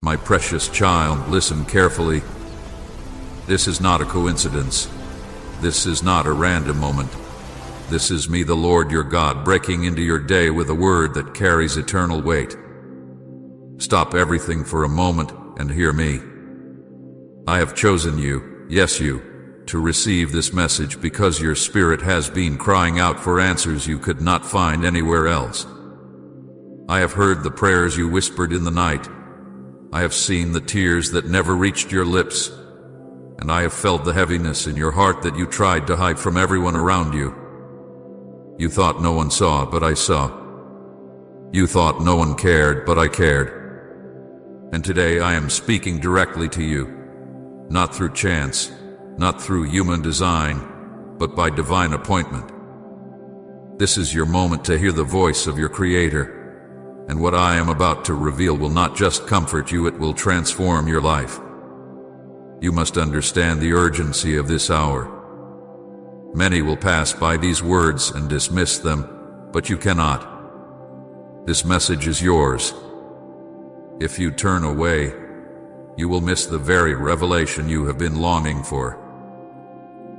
My precious child, listen carefully. This is not a coincidence. This is not a random moment. This is me, the Lord your God, breaking into your day with a word that carries eternal weight. Stop everything for a moment and hear me. I have chosen you, yes you, to receive this message because your spirit has been crying out for answers you could not find anywhere else. I have heard the prayers you whispered in the night. I have seen the tears that never reached your lips, and I have felt the heaviness in your heart that you tried to hide from everyone around you. You thought no one saw, but I saw. You thought no one cared, but I cared. And today I am speaking directly to you, not through chance, not through human design, but by divine appointment. This is your moment to hear the voice of your Creator. And what I am about to reveal will not just comfort you, it will transform your life. You must understand the urgency of this hour. Many will pass by these words and dismiss them, but you cannot. This message is yours. If you turn away, you will miss the very revelation you have been longing for.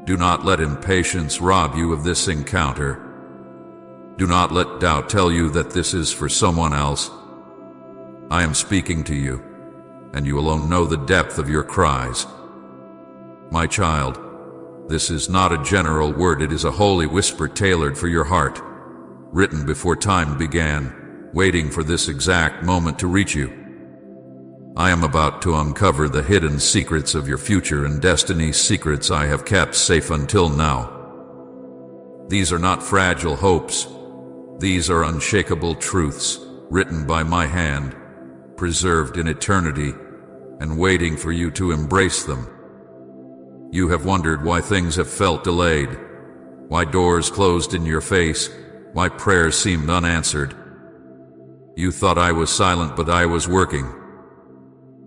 Do not let impatience rob you of this encounter. Do not let doubt tell you that this is for someone else. I am speaking to you, and you alone know the depth of your cries. My child, this is not a general word, it is a holy whisper tailored for your heart, written before time began, waiting for this exact moment to reach you. I am about to uncover the hidden secrets of your future and destiny, secrets I have kept safe until now. These are not fragile hopes. These are unshakable truths, written by my hand, preserved in eternity, and waiting for you to embrace them. You have wondered why things have felt delayed, why doors closed in your face, why prayers seemed unanswered. You thought I was silent, but I was working.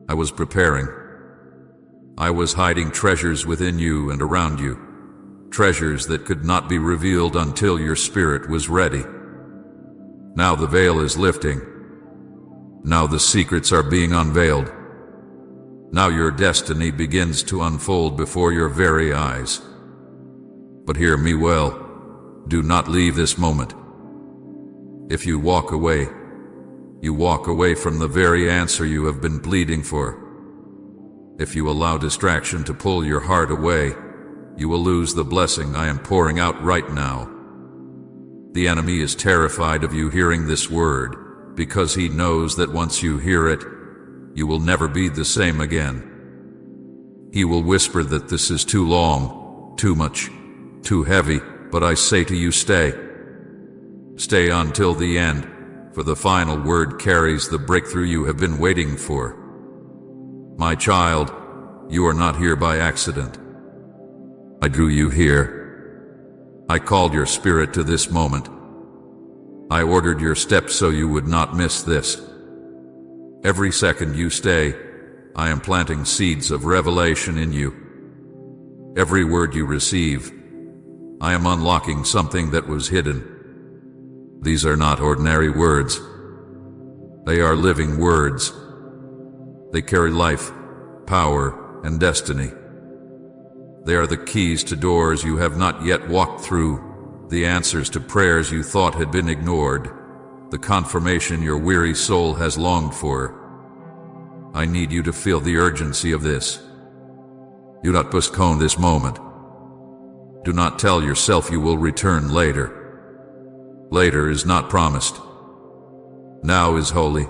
I was preparing. I was hiding treasures within you and around you, treasures that could not be revealed until your spirit was ready. Now the veil is lifting. Now the secrets are being unveiled. Now your destiny begins to unfold before your very eyes. But hear me well. Do not leave this moment. If you walk away from the very answer you have been pleading for. If you allow distraction to pull your heart away, you will lose the blessing I am pouring out right now. The enemy is terrified of you hearing this word, because he knows that once you hear it, you will never be the same again. He will whisper that this is too long, too much, too heavy, but I say to you, stay. Stay until the end, for the final word carries the breakthrough you have been waiting for. My child, you are not here by accident. I drew you here. I called your spirit to this moment. I ordered your steps so you would not miss this. Every second you stay, I am planting seeds of revelation in you. Every word you receive, I am unlocking something that was hidden. These are not ordinary words. They are living words. They carry life, power, and destiny. They are the keys to doors you have not yet walked through, the answers to prayers you thought had been ignored, the confirmation your weary soul has longed for. I need you to feel the urgency of this. Do not postpone this moment. Do not tell yourself you will return later. Later is not promised. Now is holy.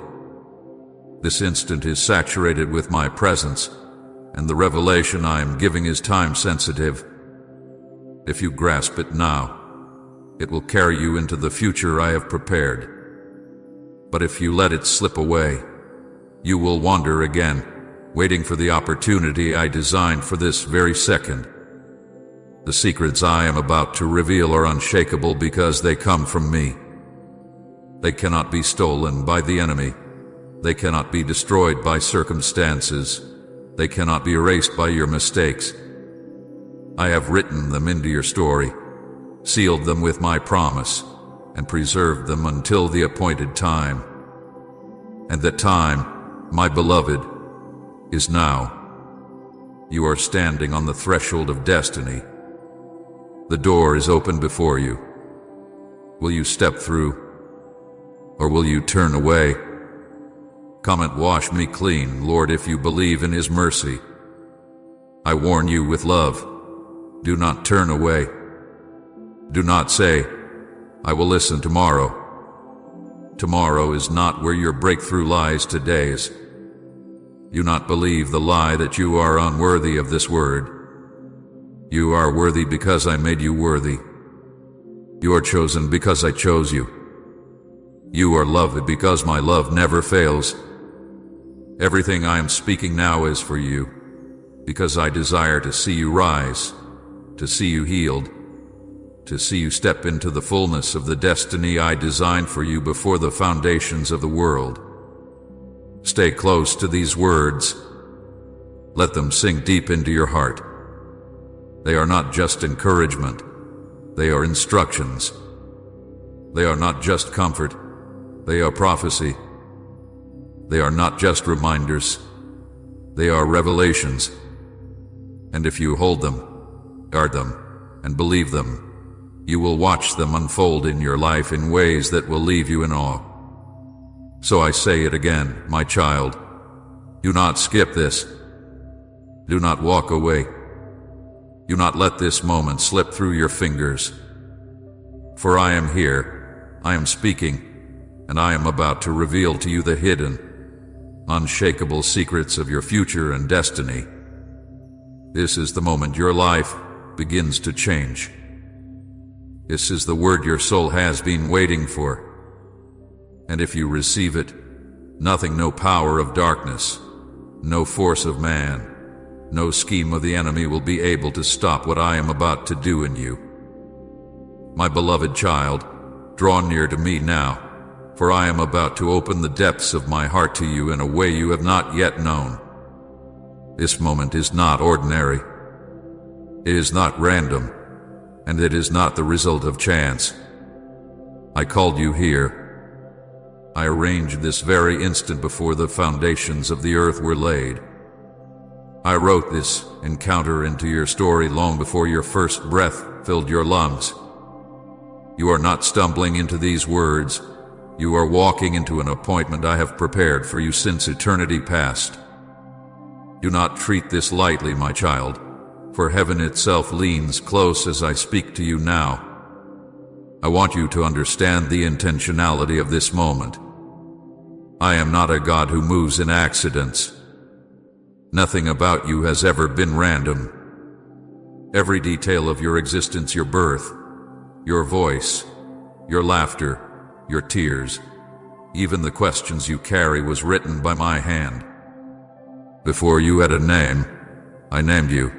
This instant is saturated with my presence, and the revelation I am giving is time-sensitive. If you grasp it now, it will carry you into the future I have prepared. But if you let it slip away, you will wander again, waiting for the opportunity I designed for this very second. The secrets I am about to reveal are unshakable because they come from me. They cannot be stolen by the enemy. They cannot be destroyed by circumstances. They cannot be erased by your mistakes. I have written them into your story, sealed them with my promise, and preserved them until the appointed time. And that time, my beloved, is now. You are standing on the threshold of destiny. The door is open before you. Will you step through, or will you turn away? Come and wash me clean, Lord, if you believe in His mercy. I warn you with love, do not turn away. Do not say, I will listen tomorrow. Tomorrow is not where your breakthrough lies. Today is. Do not believe the lie that you are unworthy of this word. You are worthy because I made you worthy. You are chosen because I chose you. You are loved because my love never fails. Everything I am speaking now is for you, because I desire to see you rise, to see you healed, to see you step into the fullness of the destiny I designed for you before the foundations of the world. Stay close to these words. Let them sink deep into your heart. They are not just encouragement. They are instructions. They are not just comfort. They are prophecy. They are not just reminders. They are revelations. And if you hold them, guard them, and believe them, you will watch them unfold in your life in ways that will leave you in awe. So I say it again, my child, do not skip this. Do not walk away. Do not let this moment slip through your fingers. For I am here, I am speaking, and I am about to reveal to you the hidden, unshakable secrets of your future and destiny. This is the moment your life begins to change. This is the word your soul has been waiting for. And if you receive it, nothing, no power of darkness, no force of man, no scheme of the enemy will be able to stop what I am about to do in you. My beloved child, draw near to me now, for I am about to open the depths of my heart to you in a way you have not yet known. This moment is not ordinary. It is not random, and it is not the result of chance. I called you here. I arranged this very instant before the foundations of the earth were laid. I wrote this encounter into your story long before your first breath filled your lungs. You are not stumbling into these words. You are walking into an appointment I have prepared for you since eternity past. Do not treat this lightly, my child, for heaven itself leans close as I speak to you now. I want you to understand the intentionality of this moment. I am not a God who moves in accidents. Nothing about you has ever been random. Every detail of your existence, your birth, your voice, your laughter, your tears, even the questions you carry was written by my hand. Before you had a name, I named you.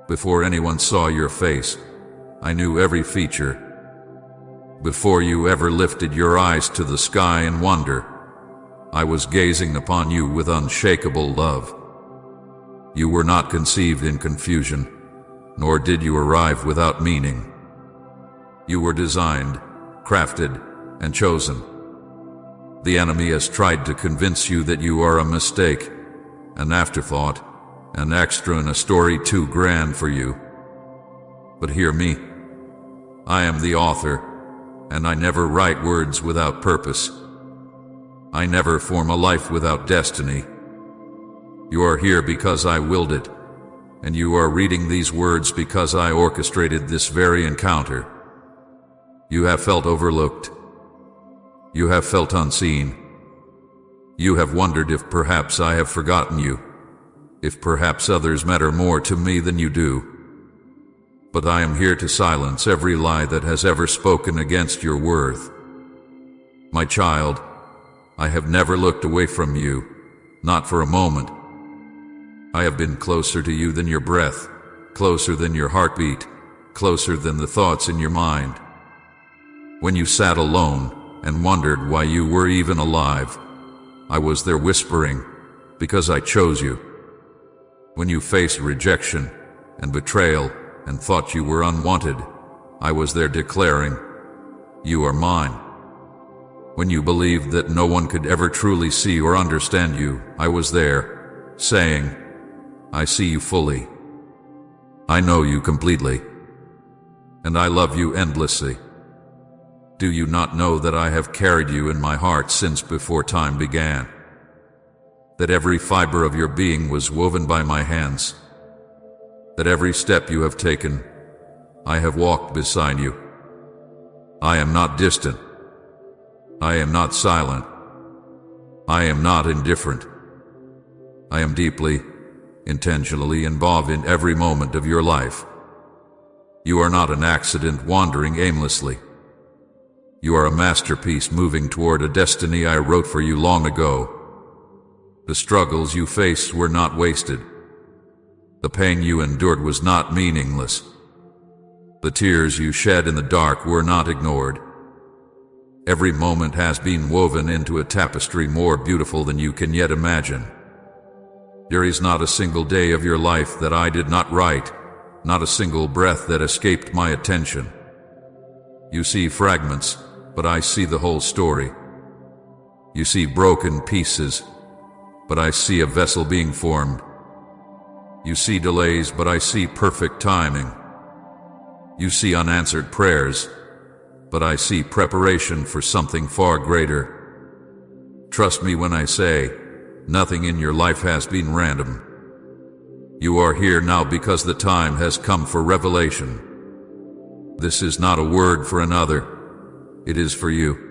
Before anyone saw your face, I knew every feature. Before you ever lifted your eyes to the sky in wonder, I was gazing upon you with unshakable love. You were not conceived in confusion, nor did you arrive without meaning. You were designed, crafted, and chosen. The enemy has tried to convince you that you are a mistake, an afterthought, an extra in a story too grand for you. But hear me. I am the author, and I never write words without purpose. I never form a life without destiny. You are here because I willed it, and you are reading these words because I orchestrated this very encounter. You have felt overlooked. You have felt unseen. You have wondered if perhaps I have forgotten you, if perhaps others matter more to me than you do. But I am here to silence every lie that has ever spoken against your worth. My child, I have never looked away from you, not for a moment. I have been closer to you than your breath, closer than your heartbeat, closer than the thoughts in your mind. When you sat alone and wondered why you were even alive, I was there whispering, because I chose you. When you faced rejection and betrayal and thought you were unwanted, I was there declaring, you are mine. When you believed that no one could ever truly see or understand you, I was there, saying, I see you fully. I know you completely. And I love you endlessly. Do you not know that I have carried you in my heart since before time began? That every fiber of your being was woven by my hands? That every step you have taken, I have walked beside you? I am not distant. I am not silent. I am not indifferent. I am deeply, intentionally involved in every moment of your life. You are not an accident wandering aimlessly. You are a masterpiece moving toward a destiny I wrote for you long ago. The struggles you faced were not wasted. The pain you endured was not meaningless. The tears you shed in the dark were not ignored. Every moment has been woven into a tapestry more beautiful than you can yet imagine. There is not a single day of your life that I did not write, not a single breath that escaped my attention. You see fragments, but I see the whole story. You see broken pieces, but I see a vessel being formed. You see delays, but I see perfect timing. You see unanswered prayers, but I see preparation for something far greater. Trust me when I say, nothing in your life has been random. You are here now because the time has come for revelation. This is not a word for another. It is for you.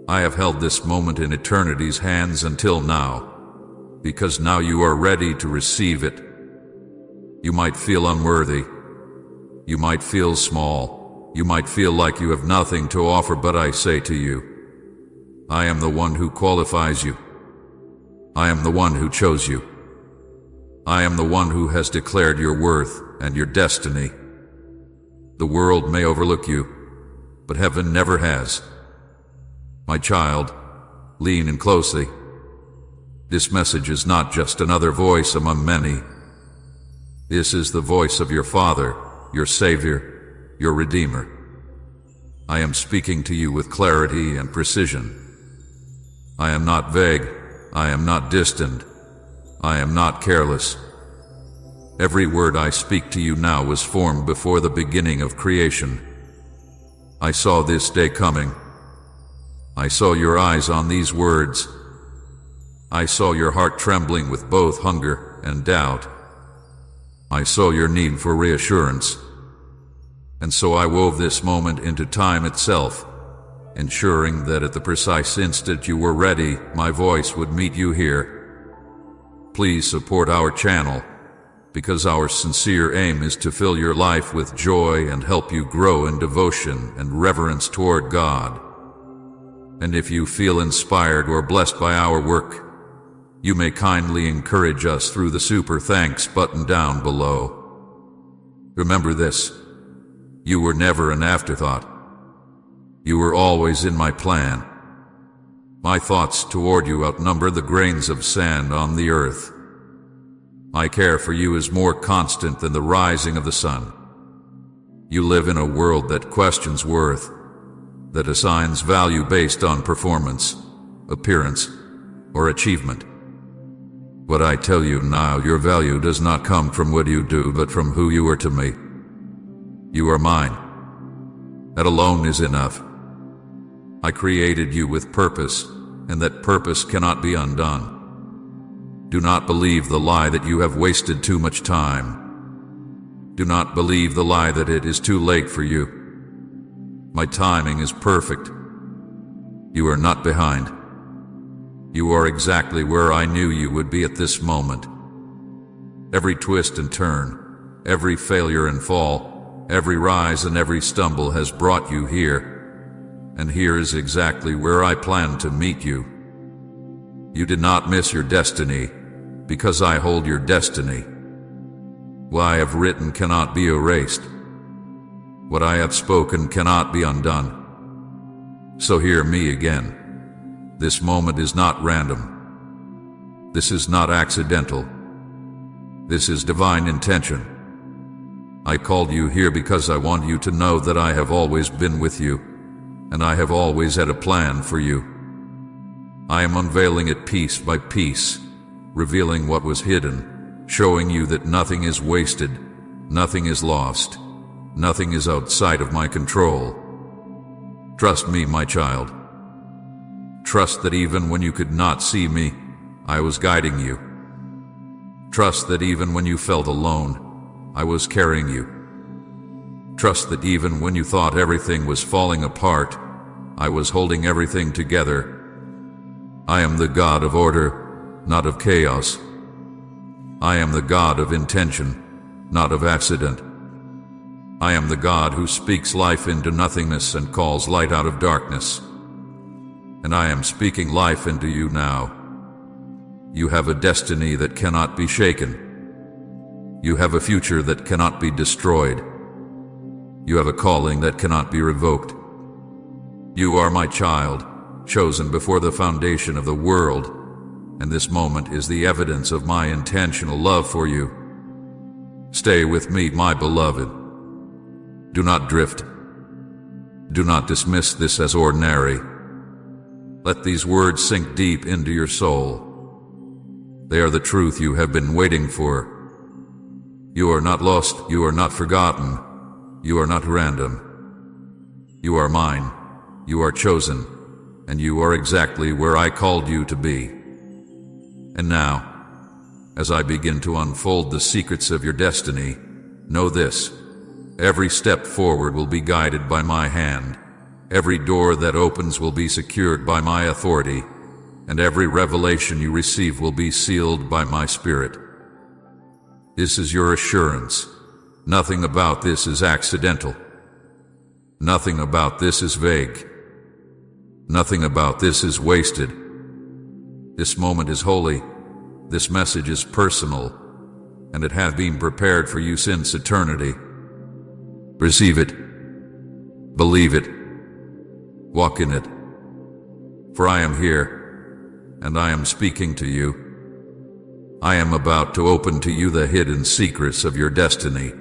I have held this moment in eternity's hands until now, because now you are ready to receive it. You might feel unworthy. You might feel small. You might feel like you have nothing to offer, but I say to you, I am the one who qualifies you. I am the one who chose you. I am the one who has declared your worth and your destiny. The world may overlook you, but heaven never has. My child, lean in closely. This message is not just another voice among many. This is the voice of your Father, your Savior, your Redeemer. I am speaking to you with clarity and precision. I am not vague. I am not distant. I am not careless. Every word I speak to you now was formed before the beginning of creation. I saw this day coming. I saw your eyes on these words. I saw your heart trembling with both hunger and doubt. I saw your need for reassurance. And so I wove this moment into time itself, ensuring that at the precise instant you were ready, my voice would meet you here. Please support our channel, because our sincere aim is to fill your life with joy and help you grow in devotion and reverence toward God. And if you feel inspired or blessed by our work, you may kindly encourage us through the super thanks button down below. Remember this. You were never an afterthought. You were always in my plan. My thoughts toward you outnumber the grains of sand on the earth. My care for you is more constant than the rising of the sun. You live in a world that questions worth, that assigns value based on performance, appearance, or achievement. What I tell you now, your value does not come from what you do, but from who you are to me. You are mine. That alone is enough. I created you with purpose, and that purpose cannot be undone. Do not believe the lie that you have wasted too much time. Do not believe the lie that it is too late for you. My timing is perfect. You are not behind. You are exactly where I knew you would be at this moment. Every twist and turn, every failure and fall, every rise and every stumble has brought you here, and here is exactly where I planned to meet you. You did not miss your destiny, because I hold your destiny. What I have written cannot be erased. What I have spoken cannot be undone. So hear me again. This moment is not random. This is not accidental. This is divine intention. I called you here because I want you to know that I have always been with you, and I have always had a plan for you. I am unveiling it piece by piece, revealing what was hidden, showing you that nothing is wasted, nothing is lost, nothing is outside of my control. Trust me, my child. Trust that even when you could not see me, I was guiding you. Trust that even when you felt alone, I was carrying you. Trust that even when you thought everything was falling apart, I was holding everything together. I am the God of order, not of chaos. I am the God of intention, not of accident. I am the God who speaks life into nothingness and calls light out of darkness. And I am speaking life into you now. You have a destiny that cannot be shaken. You have a future that cannot be destroyed. You have a calling that cannot be revoked. You are my child, chosen before the foundation of the world, and this moment is the evidence of my intentional love for you. Stay with me, my beloved. Do not drift. Do not dismiss this as ordinary. Let these words sink deep into your soul. They are the truth you have been waiting for. You are not lost, you are not forgotten, you are not random. You are mine, you are chosen, and you are exactly where I called you to be. And now, as I begin to unfold the secrets of your destiny, know this: every step forward will be guided by my hand, every door that opens will be secured by my authority, and every revelation you receive will be sealed by my Spirit. This is your assurance. Nothing about this is accidental. Nothing about this is vague. Nothing about this is wasted. This moment is holy. This message is personal, and it has been prepared for you since eternity. Receive it. Believe it. Walk in it. For I am here, and I am speaking to you. I am about to open to you the hidden secrets of your destiny.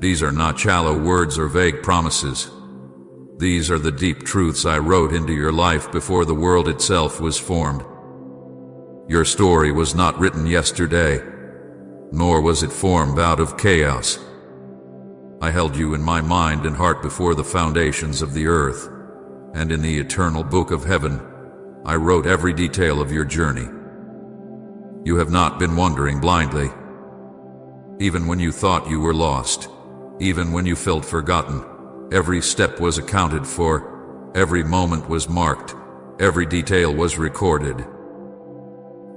These are not shallow words or vague promises. These are the deep truths I wrote into your life before the world itself was formed. Your story was not written yesterday, nor was it formed out of chaos. I held you in my mind and heart before the foundations of the earth, and in the eternal book of heaven, I wrote every detail of your journey. You have not been wandering blindly. Even when you thought you were lost, even when you felt forgotten, every step was accounted for, every moment was marked, every detail was recorded.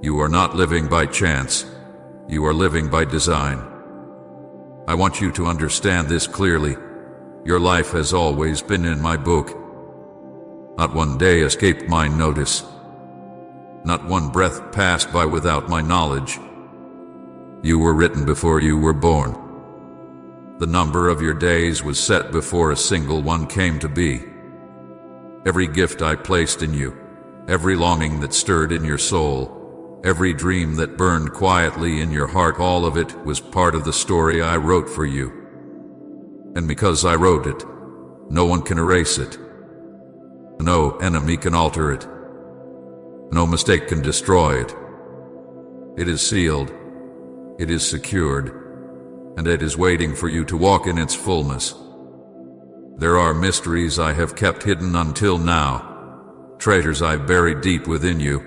You are not living by chance, you are living by design. I want you to understand this clearly. Your life has always been in my book. Not one day escaped my notice. Not one breath passed by without my knowledge. You were written before you were born. The number of your days was set before a single one came to be. Every gift I placed in you, every longing that stirred in your soul, every dream that burned quietly in your heart, all of it was part of the story I wrote for you. And because I wrote it, no one can erase it. No enemy can alter it. No mistake can destroy it. It is sealed, it is secured, and it is waiting for you to walk in its fullness. There are mysteries I have kept hidden until now, treasures I've buried deep within you,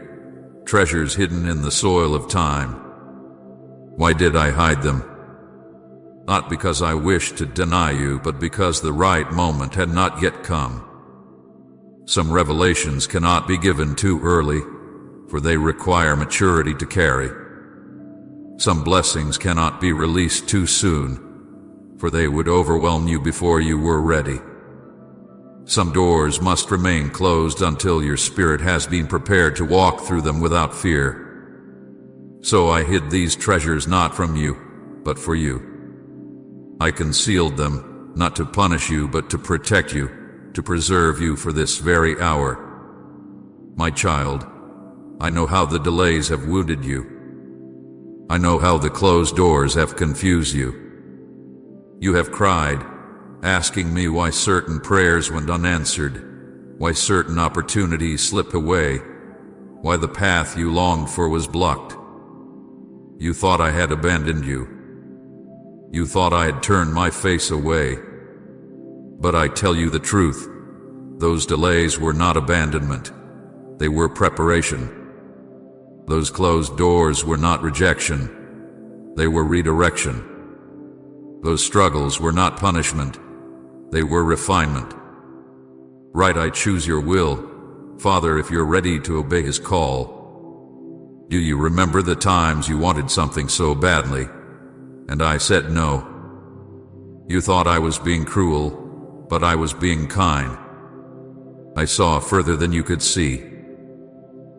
treasures hidden in the soil of time. Why did I hide them? Not because I wished to deny you, but because the right moment had not yet come. Some revelations cannot be given too early, for they require maturity to carry. Some blessings cannot be released too soon, for they would overwhelm you before you were ready. Some doors must remain closed until your spirit has been prepared to walk through them without fear. So I hid these treasures not from you, but for you. I concealed them, not to punish you, but to protect you, to preserve you for this very hour. My child, I know how the delays have wounded you. I know how the closed doors have confused you. You have cried, asking me why certain prayers went unanswered, why certain opportunities slipped away, why the path you longed for was blocked. You thought I had abandoned you. You thought I had turned my face away. But I tell you the truth. Those delays were not abandonment. They were preparation. Those closed doors were not rejection. They were redirection. Those struggles were not punishment. They were refinement. Right, I choose your will, Father, if you're ready to obey His call. Do you remember the times you wanted something so badly, and I said no? You thought I was being cruel, but I was being kind. I saw further than you could see.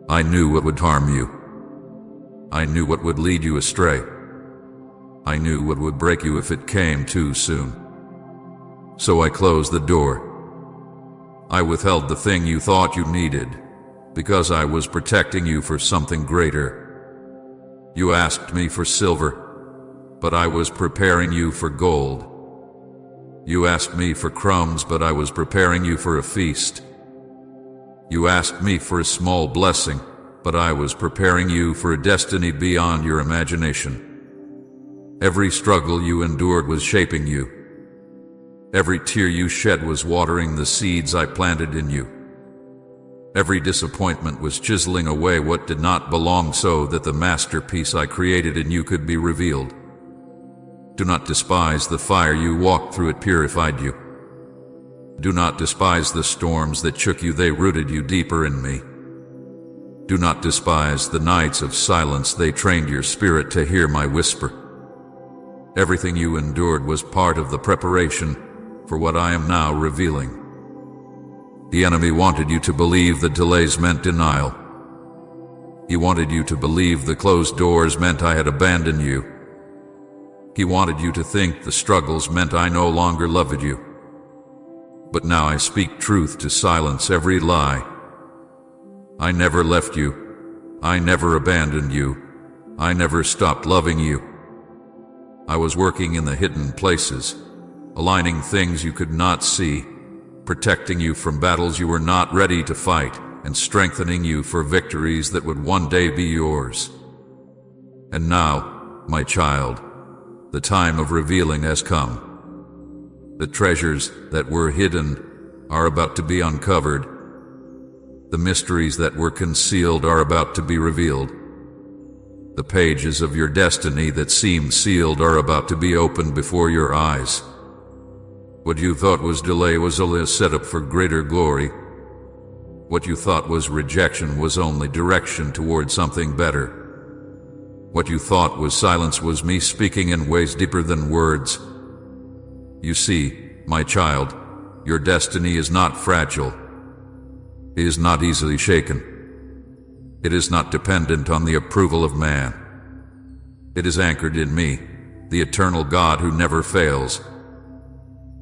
I knew what would harm you. I knew what would lead you astray. I knew what would break you if it came too soon. So I closed the door. I withheld the thing you thought you needed, because I was protecting you for something greater. You asked me for silver, but I was preparing you for gold. You asked me for crumbs, but I was preparing you for a feast. You asked me for a small blessing, but I was preparing you for a destiny beyond your imagination. Every struggle you endured was shaping you. Every tear you shed was watering the seeds I planted in you. Every disappointment was chiseling away what did not belong so that the masterpiece I created in you could be revealed. Do not despise the fire you walked through, it purified you. Do not despise the storms that shook you, they rooted you deeper in me. Do not despise the nights of silence, they trained your spirit to hear my whisper. Everything you endured was part of the preparation for what I am now revealing. The enemy wanted you to believe the delays meant denial. He wanted you to believe the closed doors meant I had abandoned you. He wanted you to think the struggles meant I no longer loved you. But now I speak truth to silence every lie. I never left you. I never abandoned you. I never stopped loving you. I was working in the hidden places, aligning things you could not see, protecting you from battles you were not ready to fight, and strengthening you for victories that would one day be yours. And now, my child, the time of revealing has come. The treasures that were hidden are about to be uncovered. The mysteries that were concealed are about to be revealed. The pages of your destiny that seemed sealed are about to be opened before your eyes. What you thought was delay was only a setup for greater glory. What you thought was rejection was only direction toward something better. What you thought was silence was me speaking in ways deeper than words. You see, my child, your destiny is not fragile. It is not easily shaken. It is not dependent on the approval of man. It is anchored in me, the eternal God who never fails.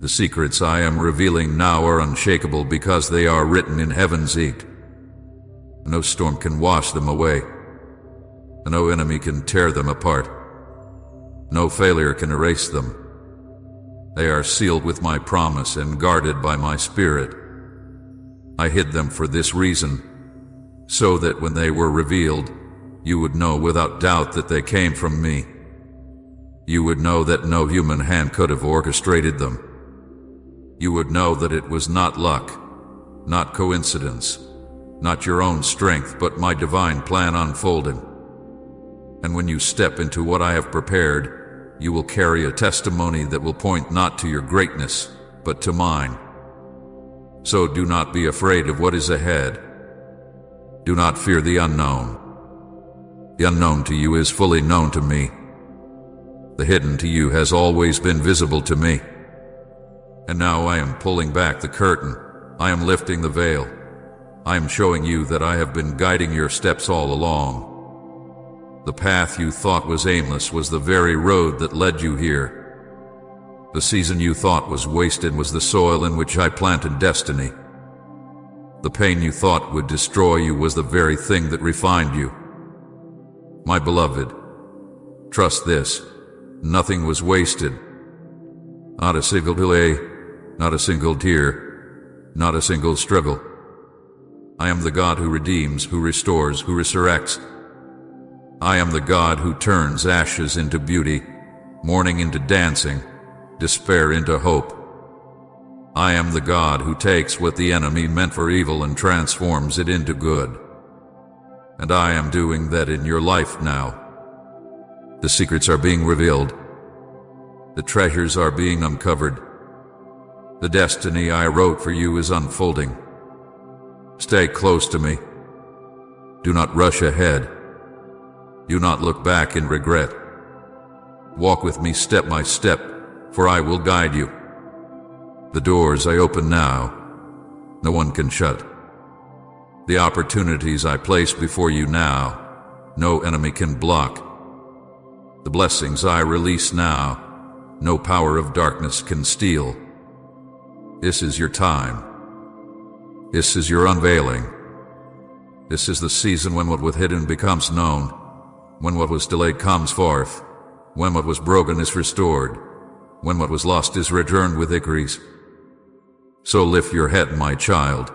The secrets I am revealing now are unshakable because they are written in heaven's ink. No storm can wash them away. No enemy can tear them apart. No failure can erase them. They are sealed with my promise and guarded by my spirit. I hid them for this reason, so that when they were revealed, you would know without doubt that they came from me. You would know that no human hand could have orchestrated them. You would know that it was not luck, not coincidence, not your own strength, but my divine plan unfolding. And when you step into what I have prepared, you will carry a testimony that will point not to your greatness, but to mine. So do not be afraid of what is ahead. Do not fear the unknown. The unknown to you is fully known to me. The hidden to you has always been visible to me. And now I am pulling back the curtain. I am lifting the veil. I am showing you that I have been guiding your steps all along. The path you thought was aimless was the very road that led you here. The season you thought was wasted was the soil in which I planted destiny. The pain you thought would destroy you was the very thing that refined you. My beloved, trust this, nothing was wasted. Not a single delay, not a single tear, not a single struggle. I am the God who redeems, who restores, who resurrects. I am the God who turns ashes into beauty, mourning into dancing, despair into hope. I am the God who takes what the enemy meant for evil and transforms it into good. And I am doing that in your life now. The secrets are being revealed. The treasures are being uncovered. The destiny I wrote for you is unfolding. Stay close to me. Do not rush ahead. Do not look back in regret. Walk with me step by step, for I will guide you. The doors I open now, no one can shut. The opportunities I place before you now, no enemy can block. The blessings I release now, no power of darkness can steal. This is your time. This is your unveiling. This is the season when what was hidden becomes known, when what was delayed comes forth, when what was broken is restored, when what was lost is returned with increase. So lift your head, my child.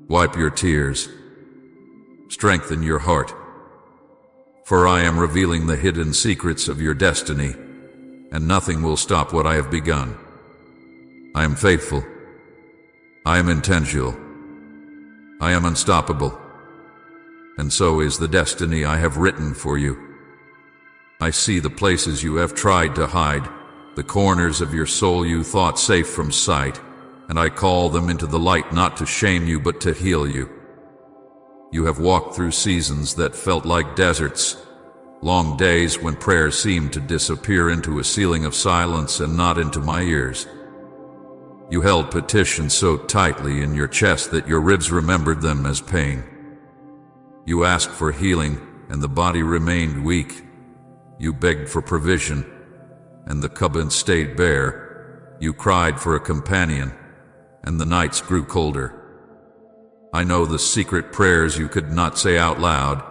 Wipe your tears. Strengthen your heart. For I am revealing the hidden secrets of your destiny, and nothing will stop what I have begun. I am faithful. I am intentional. I am unstoppable. And so is the destiny I have written for you. I see the places you have tried to hide, the corners of your soul you thought safe from sight, and I call them into the light not to shame you but to heal you. You have walked through seasons that felt like deserts, long days when prayer seemed to disappear into a ceiling of silence and not into my ears. You held petitions so tightly in your chest that your ribs remembered them as pain. You asked for healing, and the body remained weak. You begged for provision, and the cupboard stayed bare. You cried for a companion, and the nights grew colder. I know the secret prayers you could not say out loud,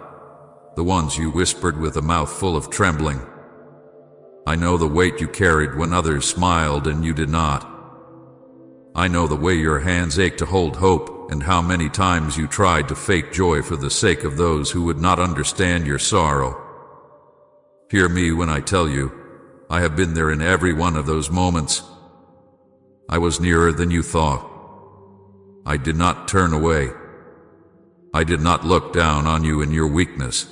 the ones you whispered with a mouth full of trembling. I know the weight you carried when others smiled and you did not. I know the way your hands ached to hold hope, and how many times you tried to fake joy for the sake of those who would not understand your sorrow. Hear me when I tell you, I have been there in every one of those moments. I was nearer than you thought. I did not turn away. I did not look down on you in your weakness.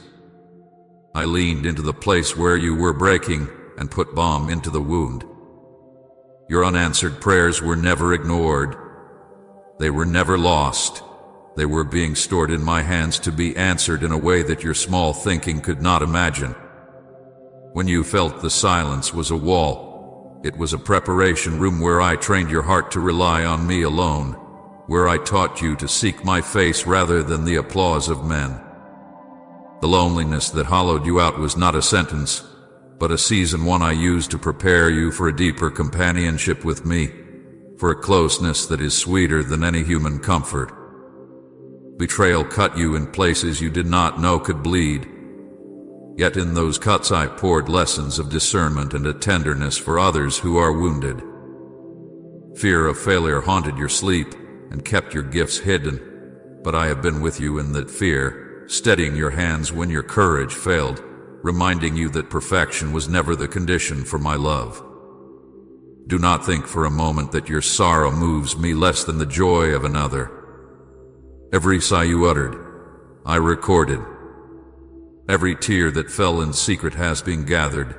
I leaned into the place where you were breaking and put balm into the wound. Your unanswered prayers were never ignored. They were never lost. They were being stored in my hands to be answered in a way that your small thinking could not imagine. When you felt the silence was a wall, it was a preparation room where I trained your heart to rely on me alone, where I taught you to seek my face rather than the applause of men. The loneliness that hollowed you out was not a sentence, but a season one I used to prepare you for a deeper companionship with me, for a closeness that is sweeter than any human comfort. Betrayal cut you in places you did not know could bleed. Yet in those cuts I poured lessons of discernment and a tenderness for others who are wounded. Fear of failure haunted your sleep and kept your gifts hidden, but I have been with you in that fear, steadying your hands when your courage failed, reminding you that perfection was never the condition for my love. Do not think for a moment that your sorrow moves me less than the joy of another. Every sigh you uttered, I recorded. Every tear that fell in secret has been gathered.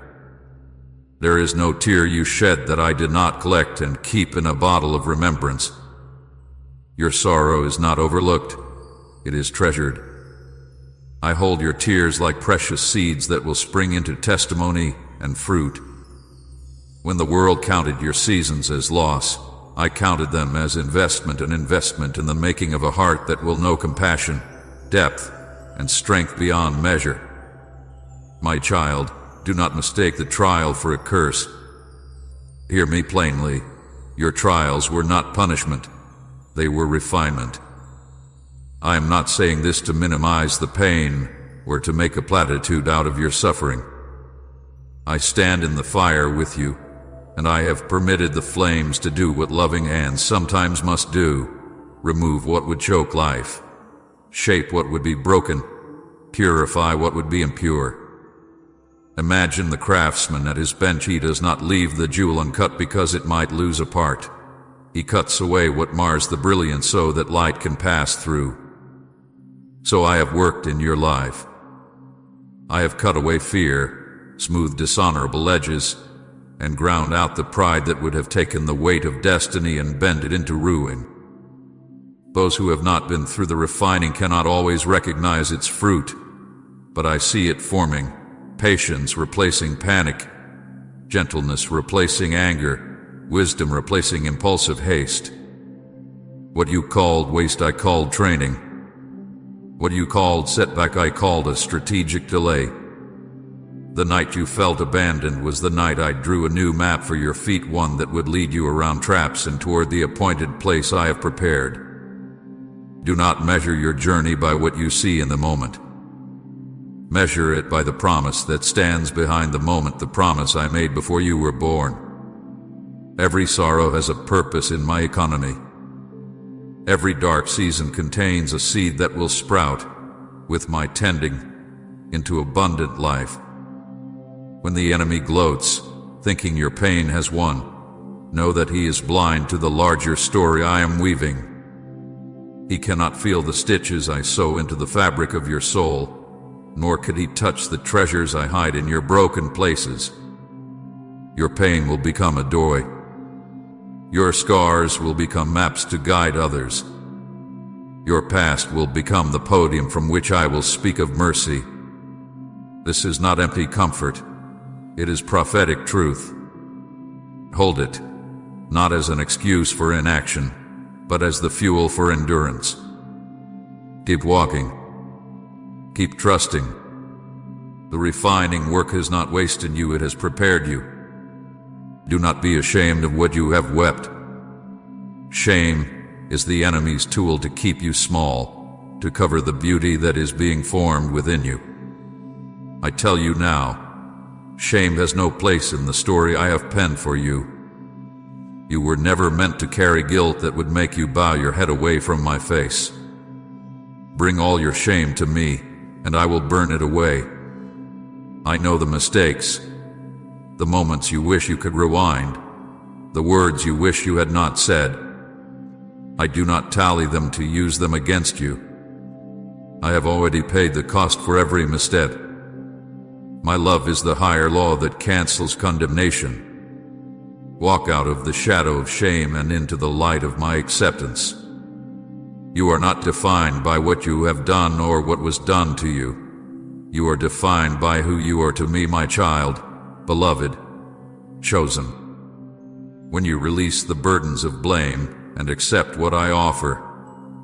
There is no tear you shed that I did not collect and keep in a bottle of remembrance. Your sorrow is not overlooked, it is treasured. I hold your tears like precious seeds that will spring into testimony and fruit. When the world counted your seasons as loss, I counted them as investment, an investment in the making of a heart that will know compassion, depth, and strength beyond measure. My child, do not mistake the trial for a curse. Hear me plainly. Your trials were not punishment. They were refinement. I am not saying this to minimize the pain or to make a platitude out of your suffering. I stand in the fire with you, and I have permitted the flames to do what loving hands sometimes must do, remove what would choke life, shape what would be broken, purify what would be impure. Imagine the craftsman at his bench. He does not leave the jewel uncut because it might lose a part. He cuts away what mars the brilliance so that light can pass through. So I have worked in your life. I have cut away fear, smoothed dishonorable edges, and ground out the pride that would have taken the weight of destiny and bent it into ruin. Those who have not been through the refining cannot always recognize its fruit, but I see it forming, patience replacing panic, gentleness replacing anger, wisdom replacing impulsive haste. What you called waste I called training. What you called setback I called a strategic delay. The night you felt abandoned was the night I drew a new map for your feet, one that would lead you around traps and toward the appointed place I have prepared. Do not measure your journey by what you see in the moment. Measure it by the promise that stands behind the moment, the promise I made before you were born. Every sorrow has a purpose in my economy. Every dark season contains a seed that will sprout, with my tending, into abundant life. When the enemy gloats, thinking your pain has won, know that he is blind to the larger story I am weaving. He cannot feel the stitches I sew into the fabric of your soul, nor could he touch the treasures I hide in your broken places. Your pain will become a doorway. Your scars will become maps to guide others. Your past will become the podium from which I will speak of mercy. This is not empty comfort. It is prophetic truth. Hold it, not as an excuse for inaction, but as the fuel for endurance. Keep walking. Keep trusting. The refining work has not wasted you, it has prepared you. Do not be ashamed of what you have wept. Shame is the enemy's tool to keep you small, to cover the beauty that is being formed within you. I tell you now, shame has no place in the story I have penned for you. You were never meant to carry guilt that would make you bow your head away from my face. Bring all your shame to me, and I will burn it away. I know the mistakes, the moments you wish you could rewind, the words you wish you had not said. I do not tally them to use them against you. I have already paid the cost for every misstep. My love is the higher law that cancels condemnation. Walk out of the shadow of shame and into the light of my acceptance. You are not defined by what you have done or what was done to you. You are defined by who you are to me, my child, beloved, chosen. When you release the burdens of blame and accept what I offer,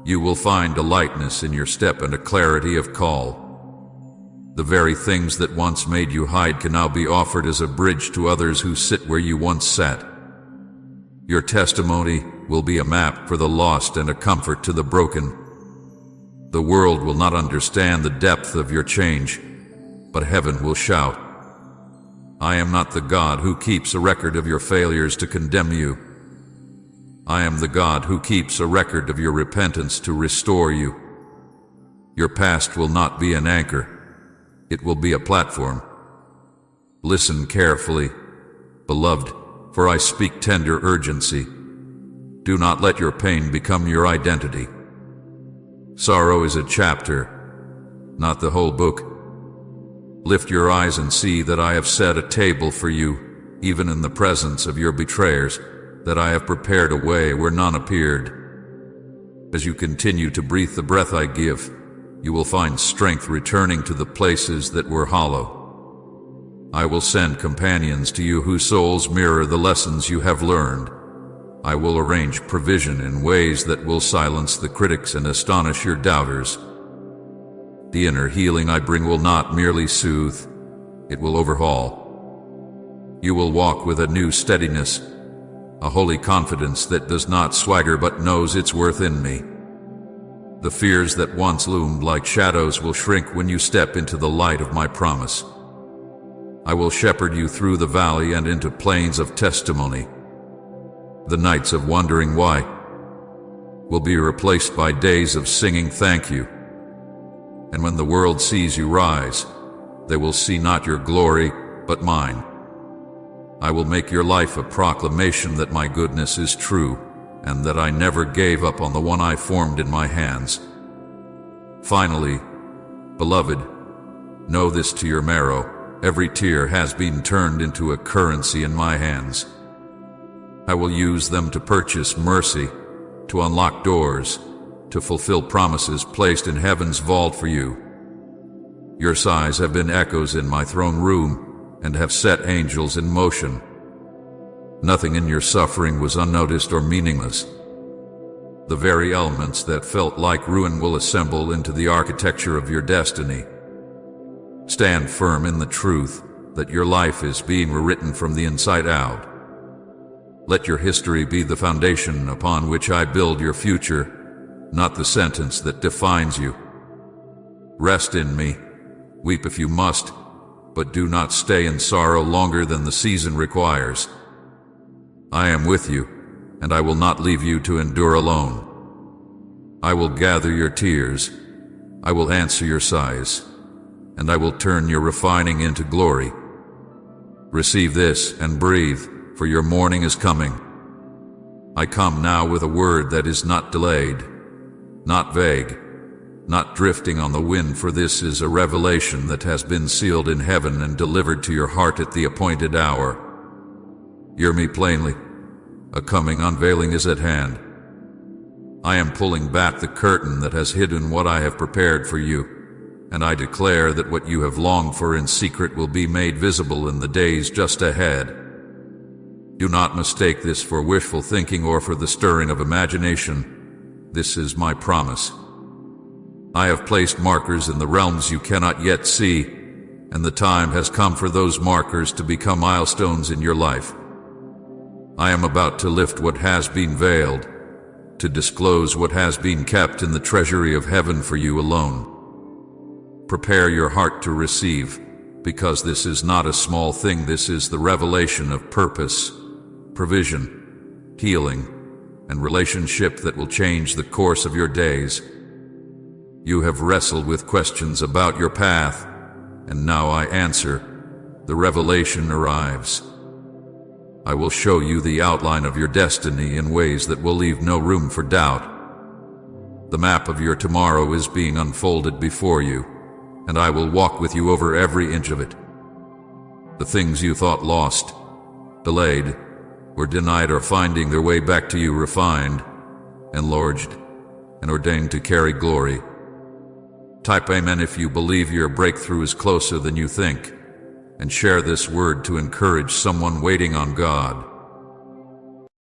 you will find a lightness in your step and a clarity of call. The very things that once made you hide can now be offered as a bridge to others who sit where you once sat. Your testimony will be a map for the lost and a comfort to the broken. The world will not understand the depth of your change, but heaven will shout. I am not the God who keeps a record of your failures to condemn you. I am the God who keeps a record of your repentance to restore you. Your past will not be an anchor. It will be a platform. Listen carefully, beloved, for I speak tender urgency. Do not let your pain become your identity. Sorrow is a chapter, not the whole book. Lift your eyes and see that I have set a table for you, even in the presence of your betrayers, that I have prepared a way where none appeared. As you continue to breathe the breath I give, you will find strength returning to the places that were hollow. I will send companions to you whose souls mirror the lessons you have learned. I will arrange provision in ways that will silence the critics and astonish your doubters. The inner healing I bring will not merely soothe, it will overhaul. You will walk with a new steadiness, a holy confidence that does not swagger but knows its worth in me. The fears that once loomed like shadows will shrink when you step into the light of my promise. I will shepherd you through the valley and into plains of testimony. The nights of wondering why will be replaced by days of singing thank you. And when the world sees you rise, they will see not your glory, but mine. I will make your life a proclamation that my goodness is true, and that I never gave up on the one I formed in my hands. Finally, beloved, know this to your marrow: every tear has been turned into a currency in my hands. I will use them to purchase mercy, to unlock doors, to fulfill promises placed in heaven's vault for you. Your sighs have been echoes in my throne room, and have set angels in motion. Nothing in your suffering was unnoticed or meaningless. The very elements that felt like ruin will assemble into the architecture of your destiny. Stand firm in the truth that your life is being rewritten from the inside out. Let your history be the foundation upon which I build your future, not the sentence that defines you. Rest in me, weep if you must, but do not stay in sorrow longer than the season requires. I am with you, and I will not leave you to endure alone. I will gather your tears, I will answer your sighs, and I will turn your refining into glory. Receive this and breathe, for your morning is coming. I come now with a word that is not delayed, not vague, not drifting on the wind, for this is a revelation that has been sealed in heaven and delivered to your heart at the appointed hour. Hear me plainly. A coming unveiling is at hand. I am pulling back the curtain that has hidden what I have prepared for you, and I declare that what you have longed for in secret will be made visible in the days just ahead. Do not mistake this for wishful thinking or for the stirring of imagination. This is my promise. I have placed markers in the realms you cannot yet see, and the time has come for those markers to become milestones in your life. I am about to lift what has been veiled, to disclose what has been kept in the treasury of heaven for you alone. Prepare your heart to receive, because this is not a small thing. This is the revelation of purpose, provision, healing, and relationship that will change the course of your days. You have wrestled with questions about your path, and now I answer. The revelation arrives. I will show you the outline of your destiny in ways that will leave no room for doubt. The map of your tomorrow is being unfolded before you, and I will walk with you over every inch of it. The things you thought lost, delayed, or denied are finding their way back to you, refined, enlarged, and ordained to carry glory. Type Amen if you believe your breakthrough is closer than you think, and share this word to encourage someone waiting on God.